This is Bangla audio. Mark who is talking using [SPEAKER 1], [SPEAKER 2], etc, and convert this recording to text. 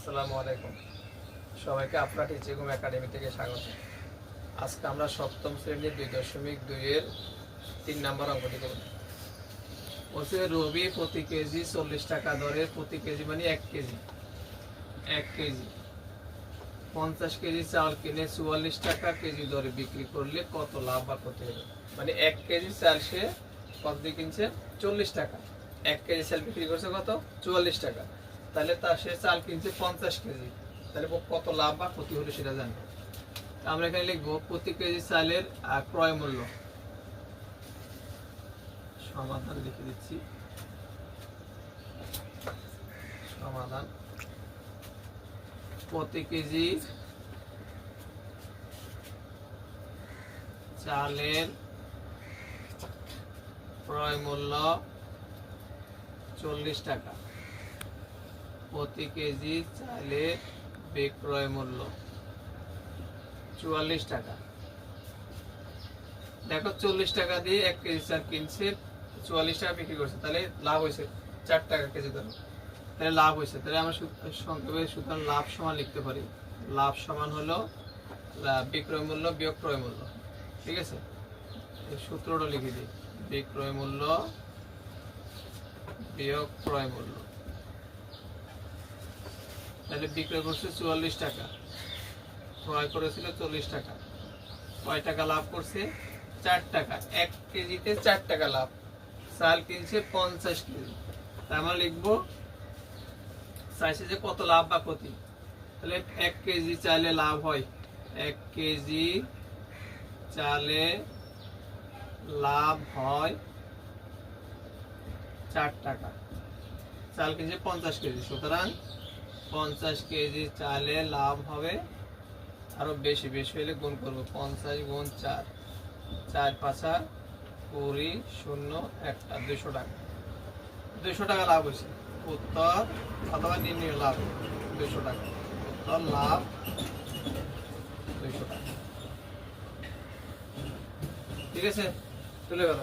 [SPEAKER 1] আসসালামু আলাইকুম। সবাইকে আপনার টিচিং একাডেমি থেকে স্বাগত। আজকে আমরা সপ্তম শ্রেণীর 2.2 এর 3 নম্বর অঙ্কটি করব। বলছে রবি প্রতি কেজি 40 টাকা দরে, প্রতি কেজি মানে 1 কেজি 50 কেজি চাল কিনে 44 টাকা কেজি দরে বিক্রি করলে কত লাভ বা ক্ষতি হবে। মানে 1 কেজি চাল সে কত দিয়ে কিনছে? 40 টাকা। 1 কেজি চাল বিক্রি করছে কত? 44 টাকা। তাহলে তার সে চাল কিনছে 50 কেজি, তাহলে কত লাভ বা ক্ষতি হলো সেটা জানবো। আমরা এখানে লিখবো প্রতি কেজি চালের ক্রয় মূল্য। সমাধান লিখে দিচ্ছি। সমাধান প্রতি কেজি চালের ক্রয় মূল্য 40 টাকা, প্রতি কেজি চালের বিক্রয় মূল্য 44 টাকা। দেখো 40 টাকা দিয়ে 1 কেজি চাল কিনছে, 44 টাকা বিক্রি করছে, তাহলে লাভ হয়েছে 4 টাকা কেজি ধরো, তাহলে লাভ হয়েছে। তাহলে আমরা সংক্ষেপে সুতরাং লাভ সমান লিখতে পারি। লাভ সমান হলো বিক্রয় মূল্য বিয়োগ ক্রয় মূল্য। ঠিক আছে, এই সূত্রটা লিখে দিই। বিক্রয় মূল্য বিয়োগ ক্রয় মূল্য। তাহলে বিক্রয় করছে 44 টাকা, ক্রয় করেছিল 40 টাকা, কয় টাকা লাভ করছে? 4 টাকা। 1 কেজিতে 4 টাকা লাভ। চাল কিনছে 50 কেজি, তাই আমরা লিখবো চাইছে যে কত লাভ বা ক্ষতি। তাহলে 1 কেজি চালে লাভ হয়, 1 কেজি চালে লাভ হয় 4 টাকা। চাল কিনছে 50 কেজি, সুতরাং 50 কেজি চালে লাভ হবে আরো বেশি। বেশি হলে গুণ করবো, 50 গুণ 4, 4 5 20 0 1টা 200 টাকা। 200 টাকা লাভ হয়েছে। উত্তর অথবা নির্ণয় লাভ 200 টাকা। উত্তর লাভ 200 টাকা। ঠিক আছে, চলে গেল।